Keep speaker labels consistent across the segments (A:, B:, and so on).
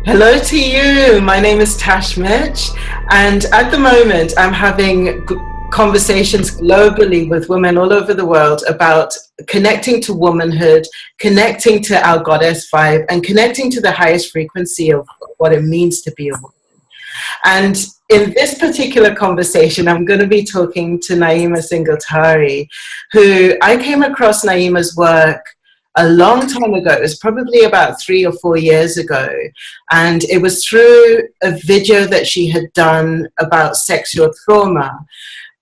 A: Hello to you. My name is Tash, Mitch, and at the moment I'm having conversations globally with women all over the world about connecting to womanhood, connecting to our goddess vibe, and connecting to the highest frequency of what it means to be a woman. And in this particular conversation, I'm going to be talking to Naima Singletary, who I came across Naima's work a long time ago. It was probably about 3 or 4 years ago. And it was through a video that she had done about sexual trauma.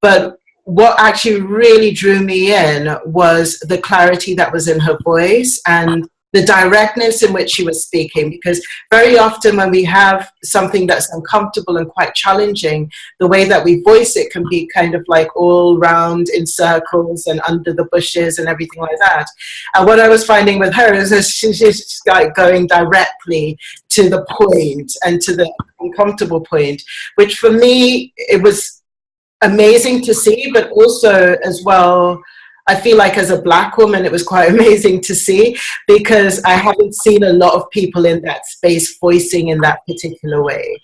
A: But what actually really drew me in was the clarity that was in her voice and the directness in which she was speaking, because very often when we have something that's uncomfortable and quite challenging, the way that we voice it can be kind of like all round in circles and under the bushes and everything like that. And what I was finding with her is that she's like going directly to the point and to the uncomfortable point, which for me, it was amazing to see, but also as well, I feel like as a Black woman, it was quite amazing to see, because I haven't seen a lot of people in that space voicing in that particular way.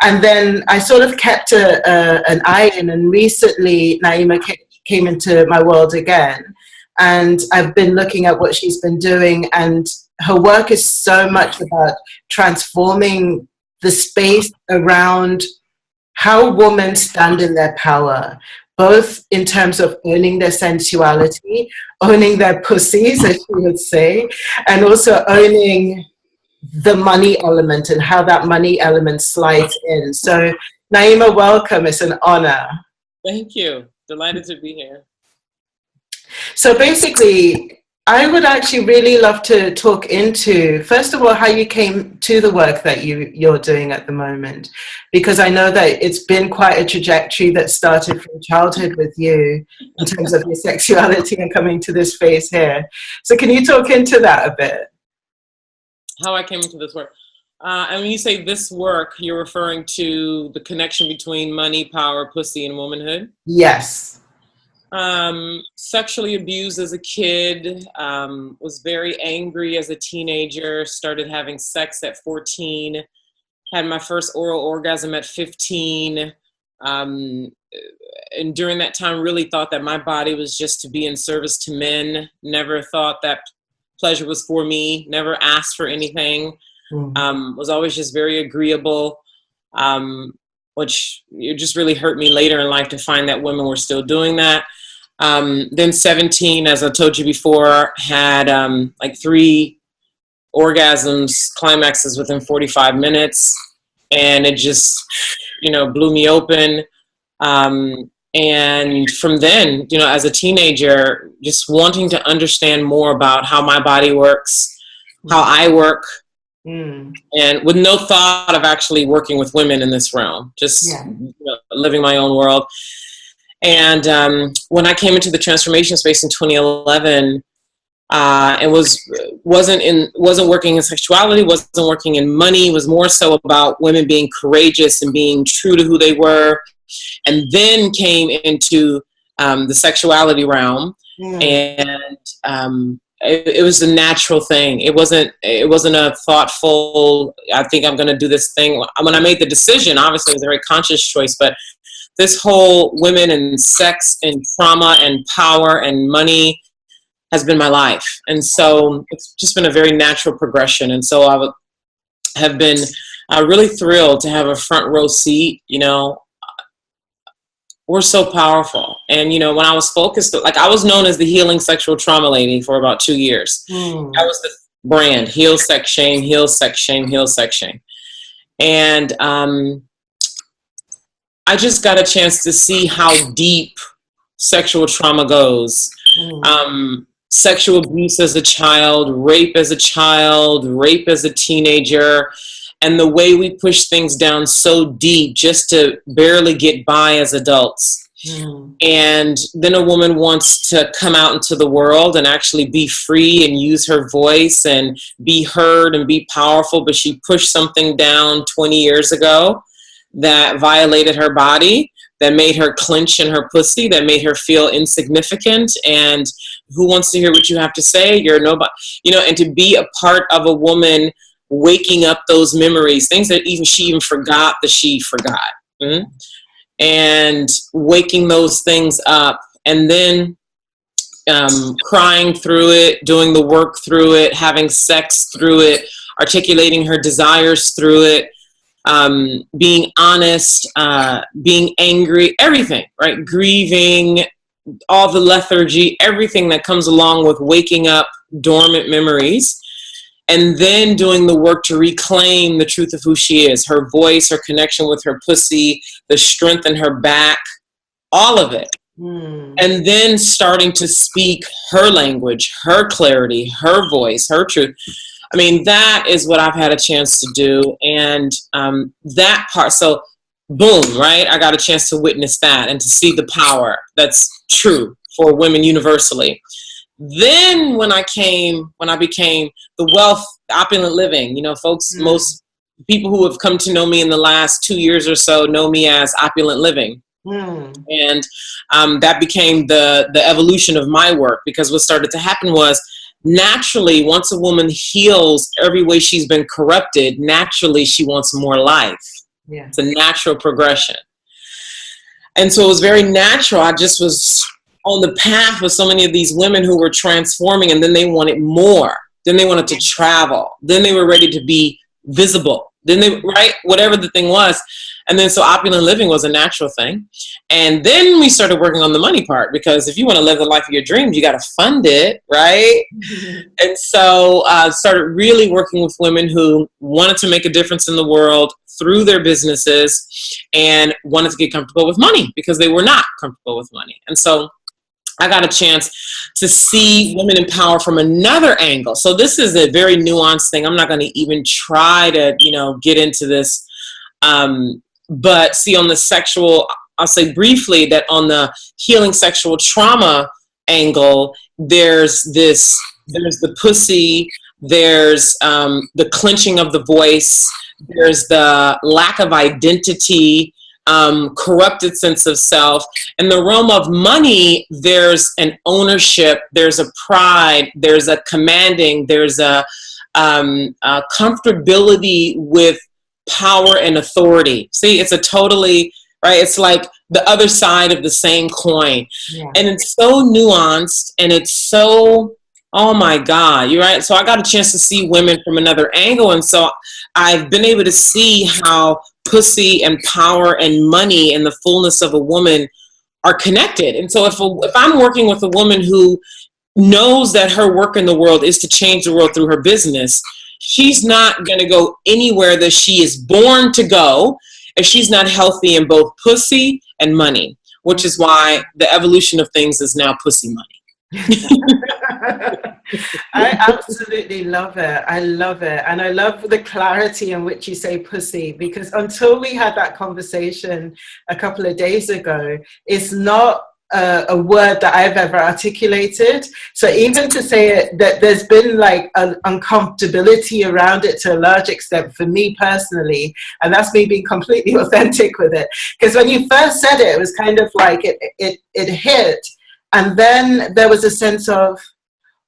A: And then I sort of kept an eye in, and recently Naima came into my world again. And I've been looking at what she's been doing, and her work is so much about transforming the space around how women stand in their power, both in terms of owning their sensuality, owning their pussies, as she would say, and also owning the money element and how that money element slides in. So, Naima, welcome. It's an honor.
B: Thank you. Delighted to be here.
A: So basically, I would actually really love to talk into, first of all, how you came to the work that you're doing at the moment, because I know that it's been quite a trajectory that started from childhood with you in terms of your sexuality and coming to this phase here. So can you talk into that a bit?
B: How I came into this work. And when you say this work, you're referring to the connection between money, power, pussy, and womanhood?
A: Yes.
B: Sexually abused as a kid, was very angry as a teenager, started having sex at 14, had my first oral orgasm at 15, and during that time really thought that my body was just to be in service to men, never thought that pleasure was for me, never asked for anything, was always just very agreeable, which it just really hurt me later in life to find that women were still doing that. Then 17, as I told you before, had like 3 orgasms, climaxes within 45 minutes. And it just, blew me open. And from then, as a teenager, just wanting to understand more about how my body works, how I work, and with no thought of actually working with women in this realm, just living my own world. And when I came into the transformation space in 2011, it wasn't working in sexuality, wasn't working in money, was more so about women being courageous and being true to who they were, and then came into the sexuality realm, and it was a natural thing. It wasn't a thoughtful, I think I'm going to do this thing. When I made the decision, obviously it was a very conscious choice, but this whole women and sex and trauma and power and money has been my life. And so it's just been a very natural progression. And so I have been really thrilled to have a front row seat. We're so powerful. And, when I was focused, like I was known as the healing sexual trauma lady for about 2 years. That was the brand, heal, sex, shame, heal, sex, shame, heal, sex, shame. And I just got a chance to see how deep sexual trauma goes. Sexual abuse as a child, rape as a teenager, and the way we push things down so deep just to barely get by as adults. And then a woman wants to come out into the world and actually be free and use her voice and be heard and be powerful, but she pushed something down 20 years ago that violated her body, that made her clench in her pussy, that made her feel insignificant. And who wants to hear what you have to say? You're nobody, and to be a part of a woman waking up those memories, things that she even forgot that she forgot. Mm-hmm. And waking those things up, and then crying through it, doing the work through it, having sex through it, articulating her desires through it, being honest, being angry, everything, right? Grieving, all the lethargy, everything that comes along with waking up dormant memories, and then doing the work to reclaim the truth of who she is, her voice, her connection with her pussy, the strength in her back, all of it. And then starting to speak her language, her clarity, her voice, her truth. I mean, that is what I've had a chance to do. And that part, so boom, right? I got a chance to witness that and to see the power that's true for women universally. Then when I became the wealth, the opulent living, you know, folks, most people who have come to know me in the last 2 years or so know me as opulent living. And that became the evolution of my work, because what started to happen was, naturally, once a woman heals every way she's been corrupted, naturally she wants more life. Yeah. It's a natural progression. And so it was very natural. I just was on the path with so many of these women who were transforming, and then they wanted more. Then they wanted to travel. Then they were ready to be visible. Then they, right, whatever the thing was. And then so opulent living was a natural thing. And then we started working on the money part, because if you want to live the life of your dreams, you got to fund it, right? And so started really working with women who wanted to make a difference in the world through their businesses and wanted to get comfortable with money because they were not comfortable with money. And so I got a chance to see women in power from another angle. So this is a very nuanced thing. I'm not going to even try to, get into this. But see, on the sexual, I'll say briefly that on the healing sexual trauma angle, there's the pussy, there's the clenching of the voice, there's the lack of identity, corrupted sense of self. In the realm of money, there's an ownership, there's a pride, there's a commanding, there's a comfortability with power and authority. See, it's a totally, right? It's like the other side of the same coin. Yeah. And it's so nuanced, and it's so, oh my God, you're right. So I got a chance to see women from another angle. And so I've been able to see how pussy and power and money and the fullness of a woman are connected. And so if I'm working with a woman who knows that her work in the world is to change the world through her business, she's not going to go anywhere that she is born to go if she's not healthy in both pussy and money, which is why the evolution of things is now pussy money.
A: I absolutely love it. I love it. And I love the clarity in which you say pussy, because until we had that conversation a couple of days ago, it's not a word that I've ever articulated. So even to say it, that there's been like an uncomfortability around it to a large extent for me personally, and that's me being completely authentic with it. Because when you first said it, it was kind of like it hit, and then there was a sense of,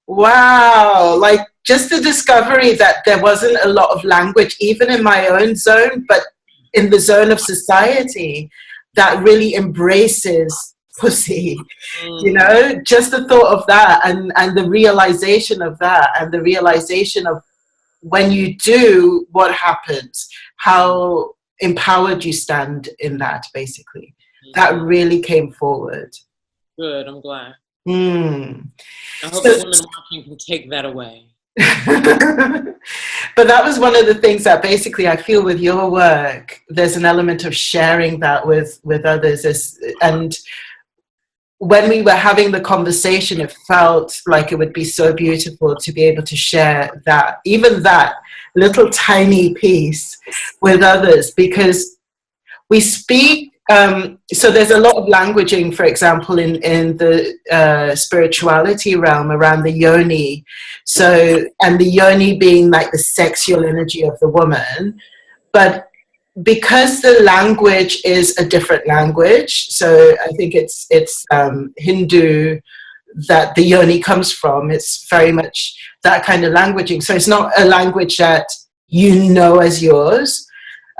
A: wow, like just the discovery that there wasn't a lot of language, even in my own zone, but in the zone of society that really embraces pussy, just the thought of that, and the realization of that, and the realization of when you do, what happens, how empowered you stand in that, basically. That really came forward.
B: Good, I'm glad. I hope the women watching can take that away.
A: But that was one of the things that basically I feel with your work, there's an element of sharing that with others. And when we were having the conversation, it felt like it would be so beautiful to be able to share that, even that little tiny piece with others, because we speak. So there's a lot of languaging, for example, in the spirituality realm around the yoni. So, and the yoni being like the sexual energy of the woman, but because the language is a different language, so I think it's Hindu that the yoni comes from. It's very much that kind of languaging. So it's not a language that you know as yours.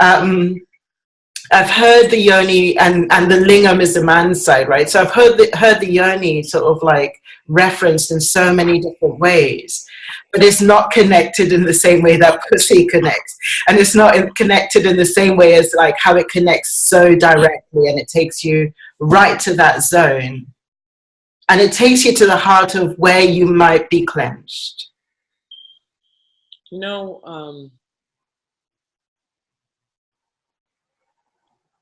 A: I've heard the yoni and the lingam is the man's side, right? So I've heard the yoni sort of like referenced in so many different ways, but it's not connected in the same way that pussy connects. And it's not connected in the same way as like how it connects so directly, and it takes you right to that zone. And it takes you to the heart of where you might be clenched.
B: You know,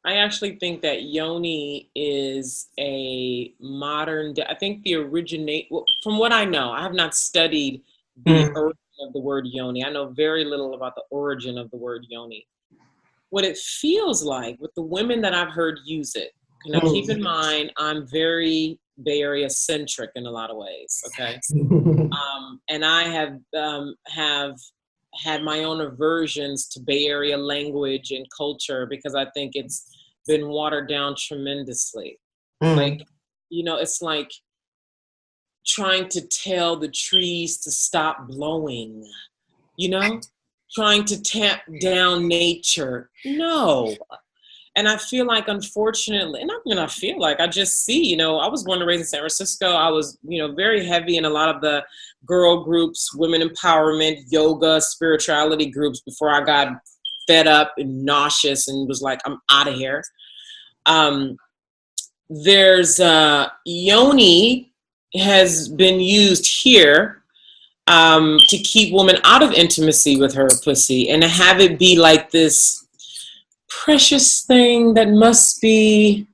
B: I actually think that yoni is a modern, I think the well, from what I know, I have not studied the origin of the word yoni. I know very little about the origin of the word yoni. What it feels like with the women that I've heard use it, now keep in mind, I'm very Bay Area centric in a lot of ways, okay? And I have had my own aversions to Bay Area language and culture because I think it's been watered down tremendously. Like, you know, it's like trying to tell the trees to stop blowing, you know, trying to tamp down nature. No. And I feel like, unfortunately, and I feel like I just see, you know, I was born and raised in San Francisco. I was, you know, very heavy in a lot of the girl groups, women empowerment, yoga, spirituality groups before I got fed up and nauseous and was like, I'm out of here. There's yoni has been used here to keep women out of intimacy with her pussy and to have it be like this precious thing that must be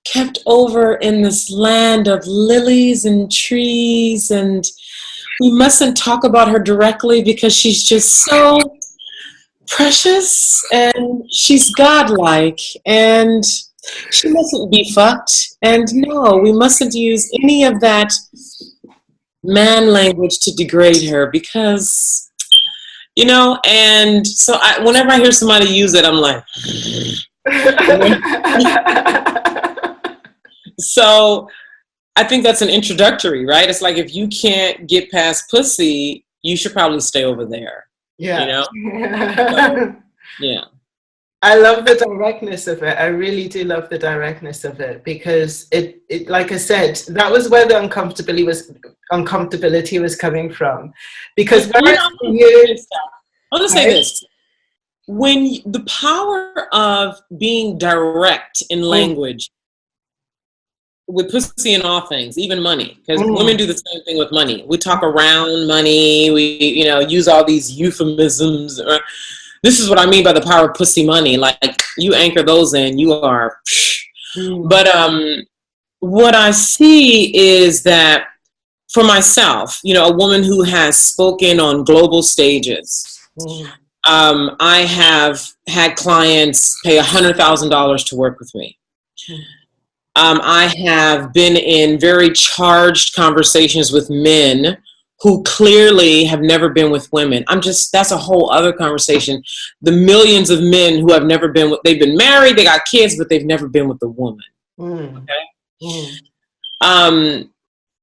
B: kept over in this land of lilies and trees, and we mustn't talk about her directly because she's just so precious and she's godlike and she mustn't be fucked. And no, we mustn't use any of that man language to degrade her because, you know, and so whenever I hear somebody use it, I'm like, so I think that's an introductory, right? It's like, if you can't get past pussy, you should probably stay over there.
A: Yeah.
B: You know? So, yeah.
A: I love the directness of it. I really do love the directness of it because it like I said, that was where the uncomfortability was coming from. Because
B: I'll just say this. When the power of being direct in language with pussy and all things, even money, because women do the same thing with money. We talk around money. We, you know, use all these euphemisms. This is what I mean by the power of pussy money. Like, you anchor those in, you are. But what I see is that for myself, you know, a woman who has spoken on global stages, I have had clients pay $100,000 to work with me. I have been in very charged conversations with men who clearly have never been with women. That's a whole other conversation. The millions of men who have never been with, they've been married, they got kids, but they've never been with a woman. Okay?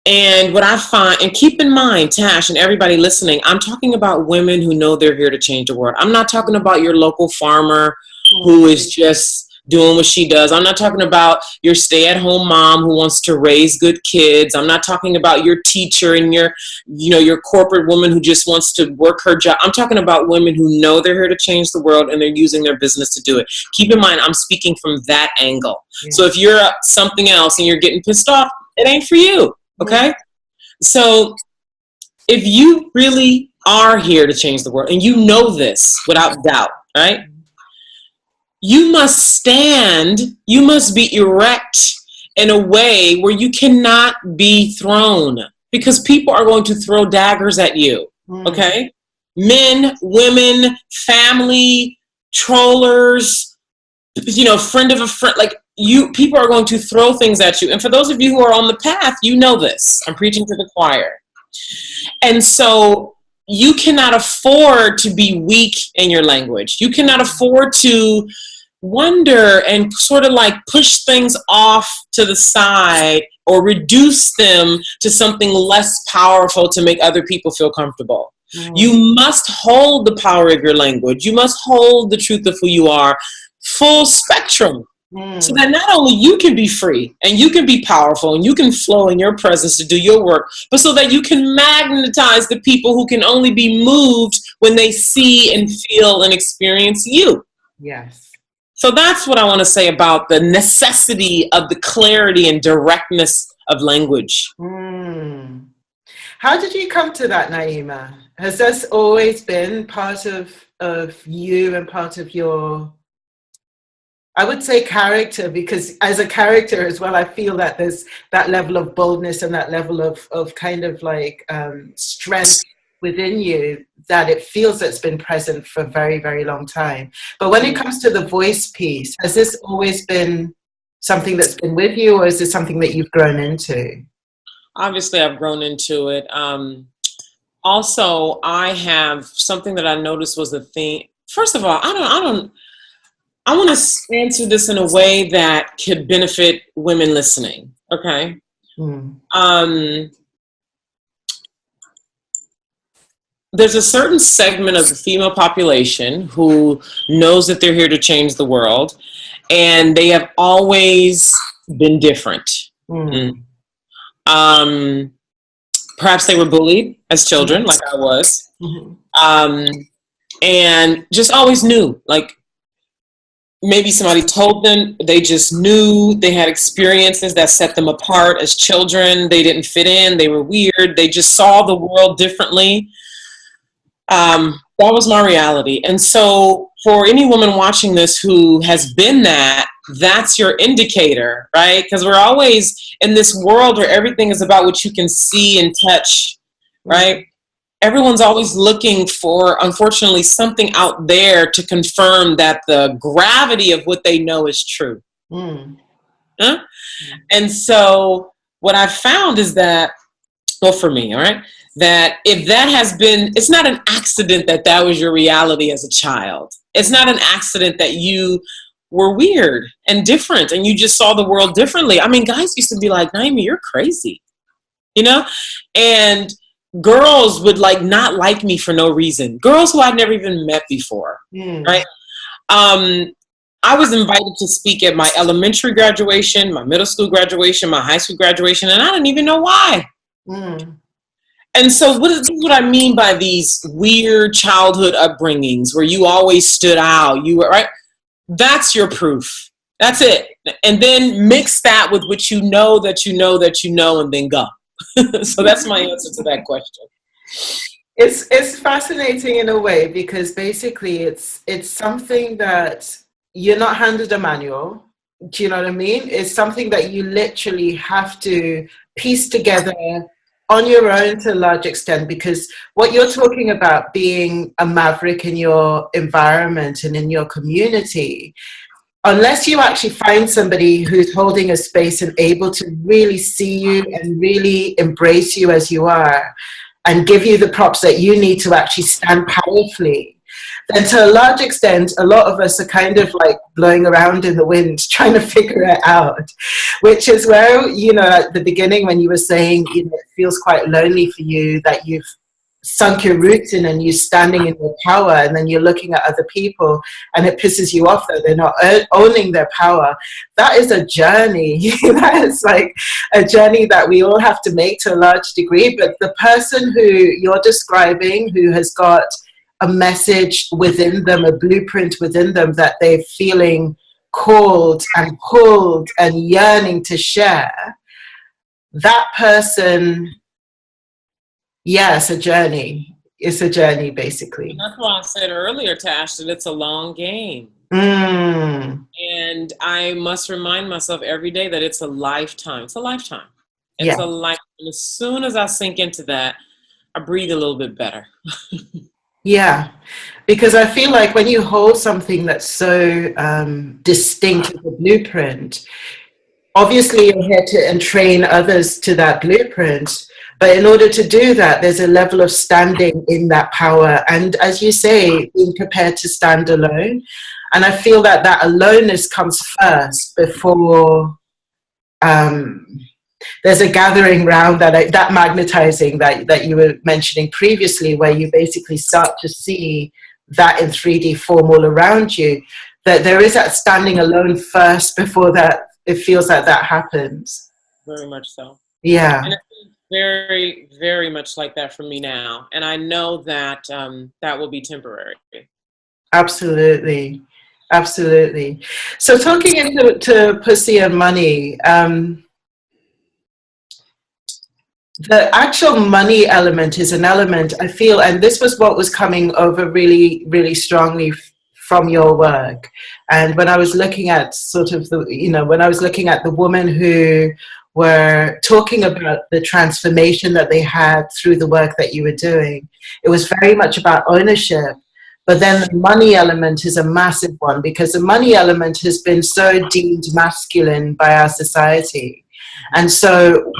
B: And what I find, and keep in mind, Tash, and everybody listening, I'm talking about women who know they're here to change the world. I'm not talking about your local farmer who is just doing what she does. I'm not talking about your stay-at-home mom who wants to raise good kids. I'm not talking about your teacher and your corporate woman who just wants to work her job. I'm talking about women who know they're here to change the world and they're using their business to do it. Keep in mind, I'm speaking from that angle. Yeah. So if you're something else and you're getting pissed off, it ain't for you, okay? So if you really are here to change the world, and you know this without doubt, right? You must stand, you must be erect in a way where you cannot be thrown, because people are going to throw daggers at you, okay? Men, women, family, trollers, you know, friend of a friend, like people are going to throw things at you. And for those of you who are on the path, you know this. I'm preaching to the choir. And so you cannot afford to be weak in your language. You cannot afford to wonder and sort of like push things off to the side or reduce them to something less powerful to make other people feel comfortable. You must hold the power of your language. You must hold the truth of who you are, full spectrum. So that not only you can be free and you can be powerful and you can flow in your presence to do your work, but so that you can magnetize the people who can only be moved when they see and feel and experience you.
A: Yes.
B: So that's what I want to say about the necessity of the clarity and directness of language.
A: How did you come to that, Naima? Has this always been part of you and part of your, I would say, character? Because as a character as well, I feel that there's that level of boldness and that level of kind of like strength within you that it feels that's been present for a very, very long time. But when it comes to the voice piece, has this always been something that's been with you, or is this something that you've grown into?
B: Obviously, I've grown into it. Also, I have something that I noticed was the thing. First of all, I want to answer this in a way that could benefit women listening. Okay. There's a certain segment of the female population who knows that they're here to change the world, and they have always been different. Perhaps they were bullied as children, like I was, and just always knew, like maybe somebody told them, they just knew, they had experiences that set them apart as children. They didn't fit in, they were weird, they just saw the world differently. That was my reality. And so for any woman watching this who has been that, that's your indicator, right? Because we're always in this world where everything is about what you can see and touch, right? Everyone's always looking for, unfortunately, something out there to confirm that the gravity of what they know is true. And so what I've found is that, well, for me, all right, that if that has been, it's not an accident that that was your reality as a child. It's not an accident that you were weird and different and you just saw the world differently. I mean, guys used to be like, Naima, you're crazy, you know? And girls would like not like me for no reason. Girls who I'd never even met before, right? I was invited to speak at my elementary graduation, my middle school graduation, my high school graduation, and I didn't even know why. And so this is what I mean by these weird childhood upbringings where you always stood out. You were, right? That's your proof. That's it. And then mix that with what you know that you know that you know, and then go. So that's my answer to that question.
A: It's fascinating in a way, because basically it's something that you're not handed a manual. Do you know what I mean? It's something that you literally have to piece together on your own to a large extent, because what you're talking about, being a maverick in your environment and in your community, unless you actually find somebody who's holding a space and able to really see you and really embrace you as you are and give you the props that you need to actually stand powerfully, then to a large extent, a lot of us are kind of like blowing around in the wind, trying to figure it out, which is where, you know, at the beginning when you were saying, you know, it feels quite lonely for you that you've sunk your roots in and you're standing in your power, and then you're looking at other people and it pisses you off that they're not owning their power. That is a journey. That is like a journey that we all have to make to a large degree. But the person who you're describing, who has got a message within them, a blueprint within them that they're feeling called and pulled and yearning to share, that person, yes, a journey. It's a journey, basically.
B: And that's why I said earlier, Tash, that it's a long game. And I must remind myself every day that it's a lifetime. It's a lifetime. It's a lifetime. And as soon as I sink into that, I breathe a little bit better.
A: Yeah, because I feel like when you hold something that's so distinct as a blueprint, obviously you're here to entrain others to that blueprint. But in order to do that, there's a level of standing in that power. And as you say, being prepared to stand alone. And I feel that that aloneness comes first before there's a gathering round that magnetizing that you were mentioning previously, where you basically start to see that in 3D form all around you, that there is that standing alone first before that it feels like that happens.
B: Very much so.
A: Yeah.
B: And it's very, very much like that for me now. And I know that that will be temporary.
A: Absolutely. Absolutely. So talking into pussy and money, the actual money element is an element, I feel, and this was what was coming over really, really strongly from your work. And when I was looking at sort of when I was looking at the women who were talking about the transformation that they had through the work that you were doing, it was very much about ownership. But then the money element is a massive one, because the money element has been so deemed masculine by our society. And so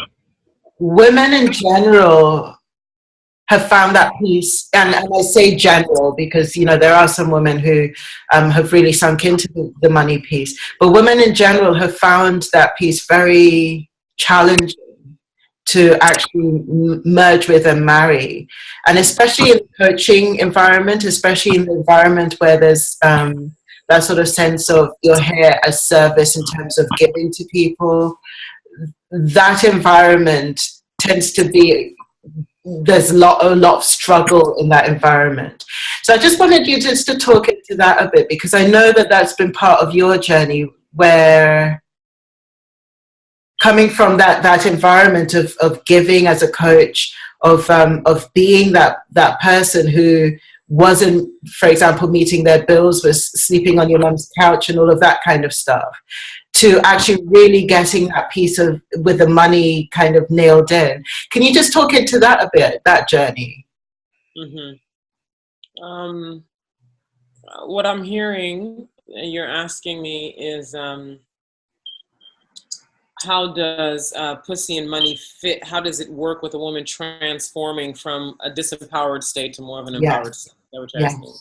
A: women in general have found that peace, and I say general because there are some women who have really sunk into the money piece, but women in general have found that piece very challenging to actually merge with and marry, and especially in the coaching environment, especially in the environment where there's that sort of sense of you're here as service in terms of giving to people. That environment tends to be, there's a lot of struggle in that environment. So I just wanted you just to talk into that a bit, because I know that that's been part of your journey, where coming from that environment of giving as a coach, of being that person who wasn't, for example, meeting their bills, was sleeping on your mum's couch and all of that kind of stuff, to actually really getting that piece of with the money kind of nailed in. Can you just talk into that a bit, that journey?
B: Mm-hmm. What I'm hearing, you're asking me, is how does pussy and money fit? How does it work with a woman transforming from a disempowered state to more of an empowered state? Is that what you're asking?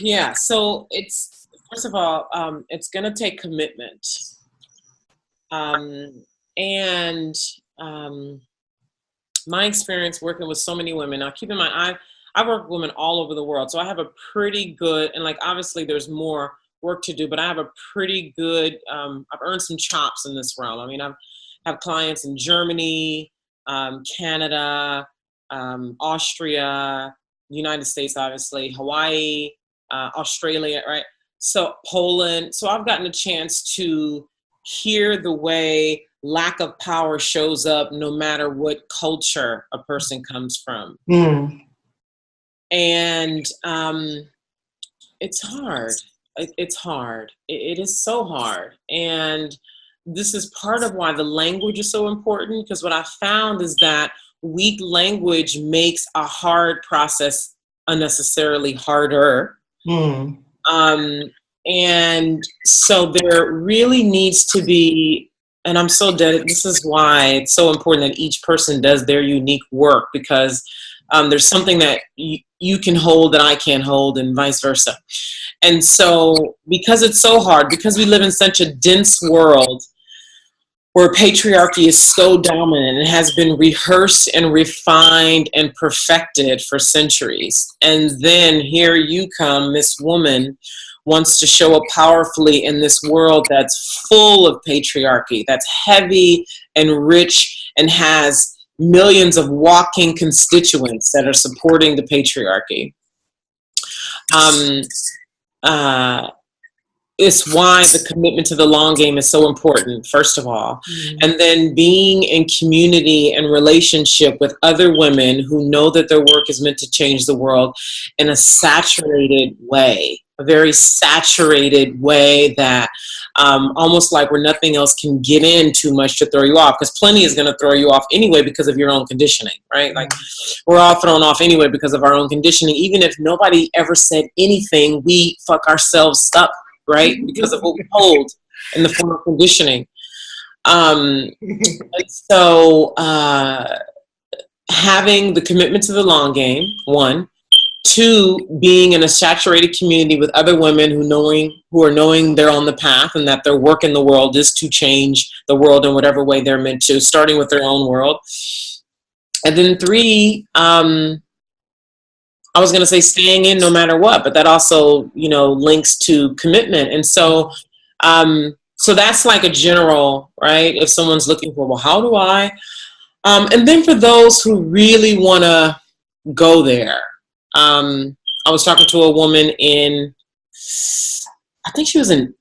B: Yeah. So it's, first of all, it's going to take commitment. And my experience working with so many women, now keep in mind, I work with women all over the world. So I have a pretty good, and like obviously there's more work to do, but I have a pretty good, I've earned some chops in this realm. I mean, I have clients in Germany, Canada, Austria, United States, obviously, Hawaii, Australia, right? So Poland. So I've gotten a chance to hear the way lack of power shows up no matter what culture a person comes from. And it's hard. It's hard. It is so hard. And this is part of why the language is so important, because what I found is that weak language makes a hard process unnecessarily harder. And so there really needs to be, and I'm so dedicated, this is why it's so important that each person does their unique work, because there's something that you can hold that I can't hold, and vice versa. And so because it's so hard, because we live in such a dense world where patriarchy is so dominant, it has been rehearsed and refined and perfected for centuries. And then here you come, this woman wants to show up powerfully in this world that's full of patriarchy, that's heavy and rich and has millions of walking constituents that are supporting the patriarchy. It's why the commitment to the long game is so important, first of all. And then being in community and relationship with other women who know that their work is meant to change the world in a saturated way, a very saturated way that almost like where nothing else can get in too much to throw you off, because plenty is going to throw you off anyway because of your own conditioning, right? Like we're all thrown off anyway because of our own conditioning. Even if nobody ever said anything, we fuck ourselves up, right? Because of what we hold in the form of conditioning. So having the commitment to the long game, one, Two, being in a saturated community with other women who are knowing they're on the path and that their work in the world is to change the world in whatever way they're meant to, starting with their own world. And then three, I was going to say staying in no matter what, but that also, links to commitment. And so, so that's like a general, right? If someone's looking for, well, how do I? And then for those who really want to go there, I was talking to a woman I think she was in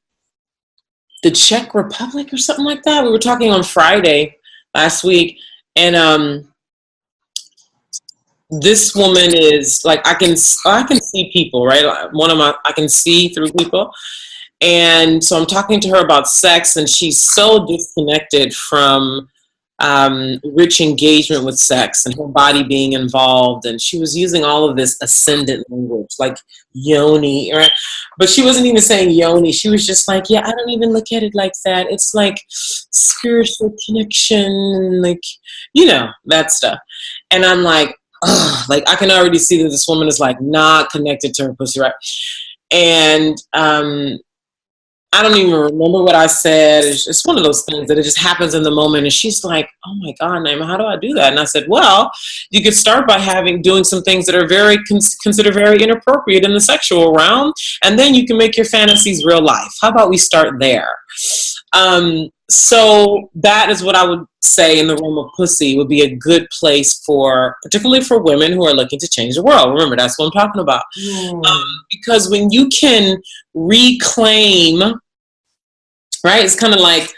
B: the Czech Republic or something like that. We were talking on Friday last week, and this woman is like, I can see people, right? I can see through people. And so I'm talking to her about sex, and she's so disconnected from rich engagement with sex and her body being involved. And she was using all of this ascendant language, like yoni, right? But she wasn't even saying yoni. She was just like, yeah, I don't even look at it like that. It's like spiritual connection, like, that stuff. And I'm like, ugh, like I can already see that this woman is like not connected to her pussy, right? And I don't even remember what I said. It's one of those things that it just happens in the moment. And she's like, oh my God, Naima, how do I do that? And I said, well, you could start by doing some things that are very considered very inappropriate in the sexual realm. And then you can make your fantasies real life. How about we start there? So that is what I would say in the realm of pussy would be a good place particularly for women who are looking to change the world. Remember, that's what I'm talking about. Because when you can reclaim, right, it's kind of like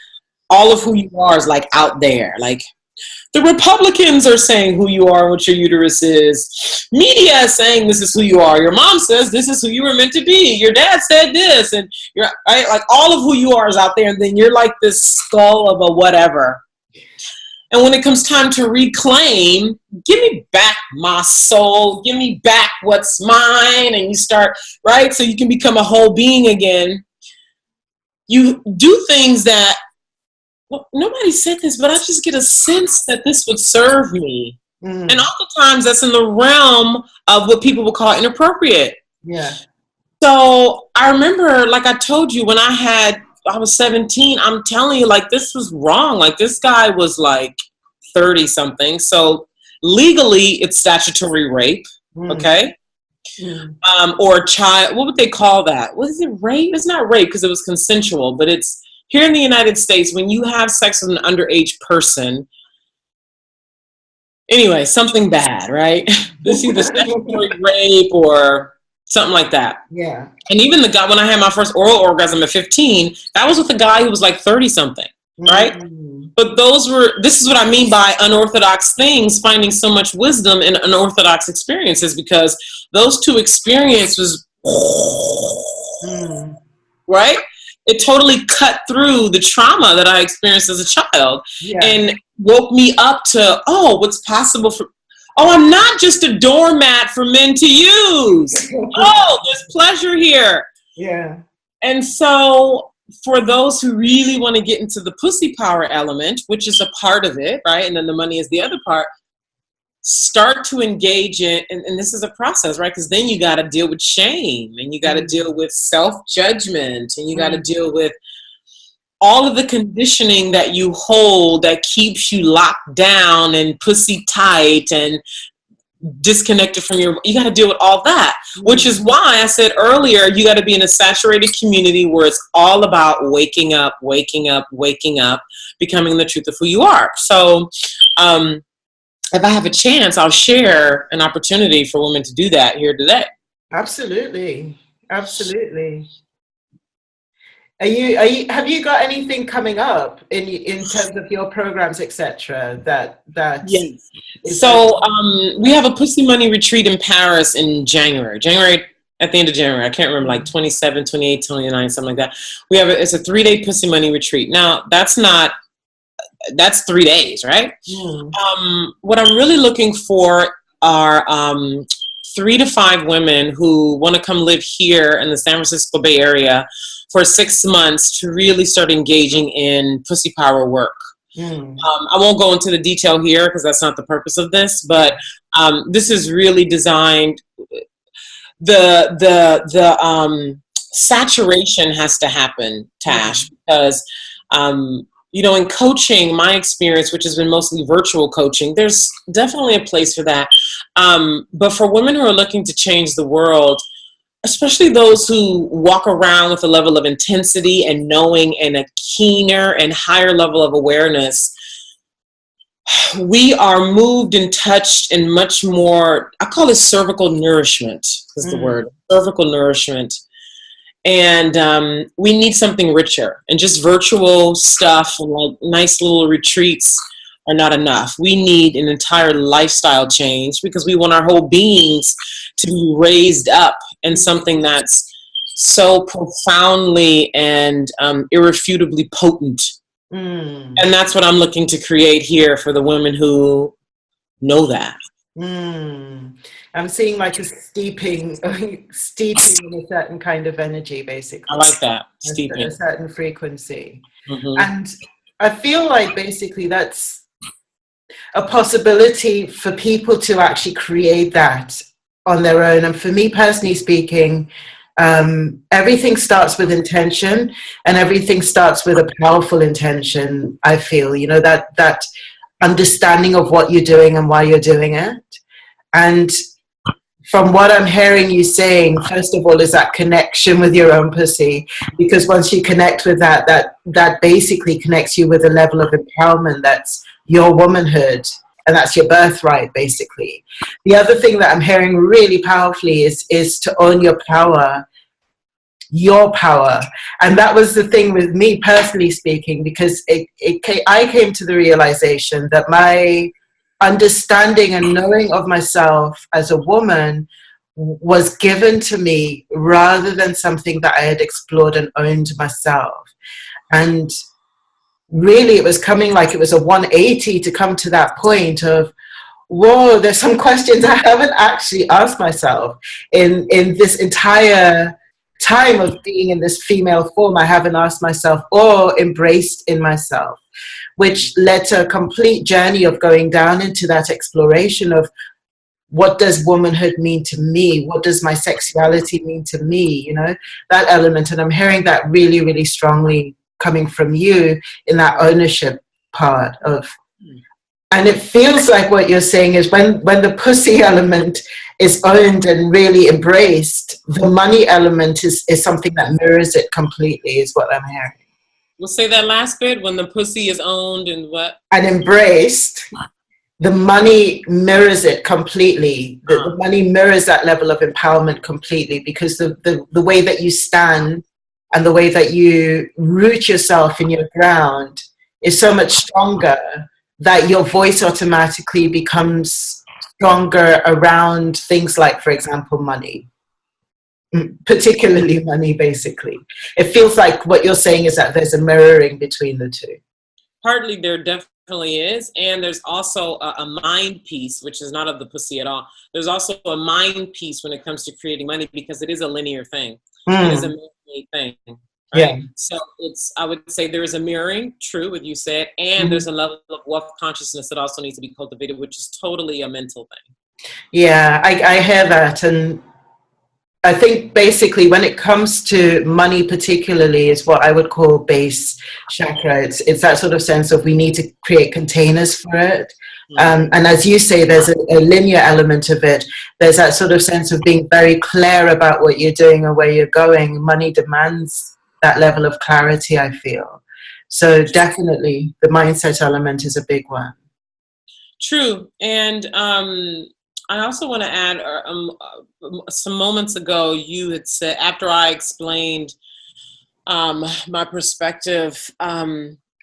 B: all of who you are is like out there. Like the Republicans are saying who you are and what your uterus is. Media is saying this is who you are. Your mom says this is who you were meant to be. Your dad said this, and you're right, like all of who you are is out there, and then you're like this skull of a whatever. And when it comes time to reclaim, give me back my soul, give me back what's mine, and you start, right? So you can become a whole being again. You do things that, well, nobody said this, but I just get a sense that this would serve me. And oftentimes that's in the realm of what people would call inappropriate.
A: Yeah.
B: So I remember, like I told you, when I was 17, I'm telling you, like, this was wrong. Like, this guy was like 30 something. So legally it's statutory rape. Okay. Or child, what would they call that? What is it? Rape? It's not rape because it was consensual, but it's here in the United States, when you have sex with an underage person, anyway, something bad, right? This is either statutory rape or something like that.
A: Yeah.
B: And even the guy, when I had my first oral orgasm at 15, that was with a guy who was like 30 something, right? But this is what I mean by unorthodox things, finding so much wisdom in unorthodox experiences, because those two experiences, right? It totally cut through the trauma that I experienced as a child and woke me up to, what's possible I'm not just a doormat for men to use. There's pleasure here.
A: Yeah.
B: And so for those who really want to get into the pussy power element, which is a part of it, right? And then the money is the other part. Start to engage in, and this is a process, right? Because then you got to deal with shame, and you got to deal with self-judgment, and you got to deal with all of the conditioning that you hold that keeps you locked down and pussy tight and disconnected from you got to deal with all that, which is why I said earlier, you got to be in a saturated community where it's all about waking up, becoming the truth of who you are. So, if I have a chance, I'll share an opportunity for women to do that here today.
A: Absolutely. Have you got anything coming up in terms of your programs, etc.? Yes.
B: So we have a Pussy Money retreat in Paris in January at the end of January. I can't remember, like 27, 28, 29, something like that. It's a 3-day Pussy Money retreat. Now that's 3 days, right? What I'm really looking for are 3 to 5 women who want to come live here in the San Francisco Bay Area for 6 months to really start engaging in pussy power work. I won't go into the detail here because that's not the purpose of this, but this is really designed. the saturation has to happen, Tash, because you know, in coaching, my experience, which has been mostly virtual coaching, there's definitely a place for that. But for women who are looking to change the world, especially those who walk around with a level of intensity and knowing and a keener and higher level of awareness, we are moved and touched in much more, I call it cervical nourishment is the word, cervical nourishment. And we need something richer, and just virtual stuff and like nice little retreats are not enough. We need an entire lifestyle change because we want our whole beings to be raised up in something that's so profoundly and irrefutably potent. And that's what I'm looking to create here for the women who know that.
A: I'm seeing like a steeping in a certain kind of energy, basically.
B: I like that, steeping.
A: A certain frequency. And I feel like basically that's a possibility for people to actually create that on their own. And for me personally speaking, everything starts with intention, and everything starts with a powerful intention. I feel, you know, that understanding of what you're doing and why you're doing it. And from what I'm hearing you saying, first of all, is that connection with your own pussy, because once you connect with that basically connects you with a level of empowerment that's your womanhood, and that's your birthright, basically. The other thing that I'm hearing really powerfully is to own your power. And that was the thing with me personally speaking, because I came to the realization that my understanding and knowing of myself as a woman was given to me rather than something that I had explored and owned myself. And really it was coming like it was a 180 to come to that point of, whoa, there's some questions I haven't actually asked myself in this entire time of being in this female form. I haven't asked myself or embraced in myself, which led to a complete journey of going down into that exploration of what does womanhood mean to me? What does my sexuality mean to me? You know, that element. And I'm hearing that really, really strongly coming from you in that ownership part of, and it feels like what you're saying is when the pussy element is owned and really embraced, the money element is something that mirrors it completely, is what I'm hearing.
B: We'll say that last bit, when the pussy is owned and what?
A: And embraced, the money mirrors it completely. The money mirrors that level of empowerment completely, because the way that you stand and the way that you root yourself in your ground is so much stronger that your voice automatically becomes stronger around things like, for example, money. Particularly money, basically. It feels like what you're saying is that there's a mirroring between the two.
B: Partly there definitely is, and there's also a mind piece, which is not of the pussy at all. There's also a mind piece when it comes to creating money, because it is a linear thing. It is a man-made thing. Right? Yeah. So I would say there is a mirroring, true, what you said, and there's a level of wealth consciousness that also needs to be cultivated, which is totally a mental thing.
A: Yeah, I hear that. And I think basically when it comes to money particularly is what I would call base chakra. It's that sort of sense of we need to create containers for it. And as you say, there's a linear element of it. There's that sort of sense of being very clear about what you're doing and where you're going. Money demands that level of clarity, I feel. So definitely the mindset element is a big one.
B: True. And I also want to add, some moments ago, you had said, after I explained my perspective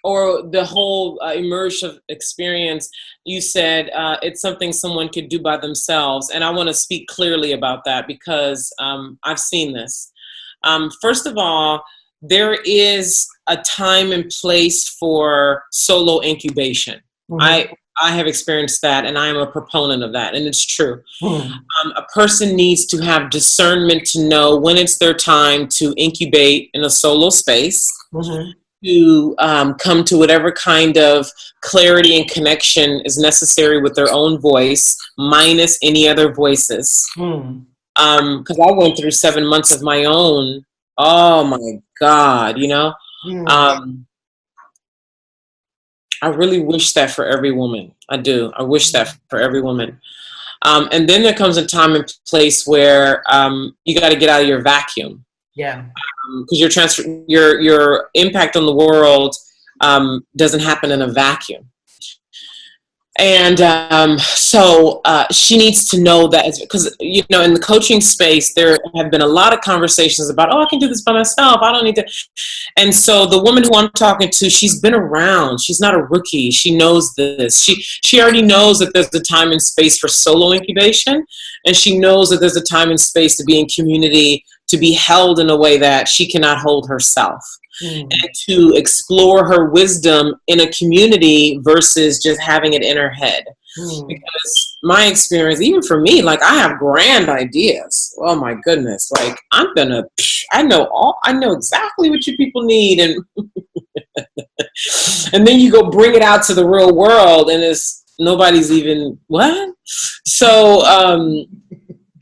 B: or the whole immersive experience, you said it's something someone could do by themselves. And I want to speak clearly about that because I've seen this. First of all, there is a time and place for solo incubation. I have experienced that, and I am a proponent of that, and it's true. A person needs to have discernment to know when it's their time to incubate in a solo space, to come to whatever kind of clarity and connection is necessary with their own voice, minus any other voices. Because I went through 7 months of my own. Oh my God, you know. Um, I really wish that for every woman. I do. I wish that for every woman. And then there comes a time and place where you got to get out of your vacuum.
A: Yeah.
B: Because your impact on the world doesn't happen in a vacuum. And so she needs to know that, because, you know, in the coaching space, there have been a lot of conversations about, oh, I can do this by myself. I don't need to. And so the woman who I'm talking to, she's been around. She's not a rookie. She knows this. She already knows that there's a time and space for solo incubation. And she knows that there's a time and space to be in community, to be held in a way that she cannot hold herself. And to explore her wisdom in a community versus just having it in her head. Because my experience, even for me, like, I have grand ideas. Oh my goodness. Like, I know exactly what you people need. And and then you go bring it out to the real world and nobody's even, what? So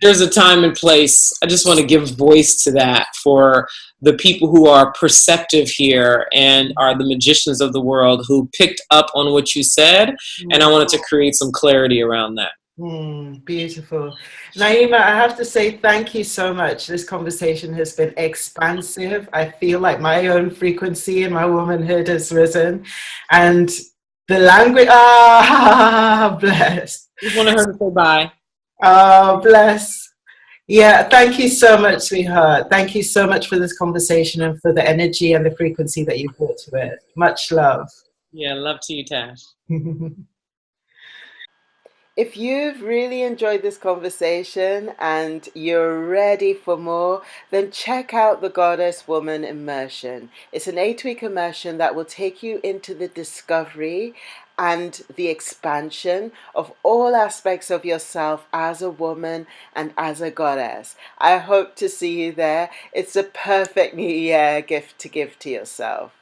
B: there's a time and place. I just want to give voice to that for the people who are perceptive here and are the magicians of the world, who picked up on what you said. And I wanted to create some clarity around that.
A: Beautiful. Naima, I have to say thank you so much. This conversation has been expansive. I feel like my own frequency and my womanhood has risen. And the language, bless.
B: Just wanted her to say bye.
A: Oh, bless. Yeah, thank you so much, sweetheart. Thank you so much for this conversation and for the energy and the frequency that you brought to it. Much love.
B: Yeah, love to you, Tash.
A: If you've really enjoyed this conversation and you're ready for more, then check out the Goddess Woman Immersion. It's an 8-week immersion that will take you into the discovery and the expansion of all aspects of yourself as a woman and as a goddess. I hope to see you there. It's a perfect New Year gift to give to yourself.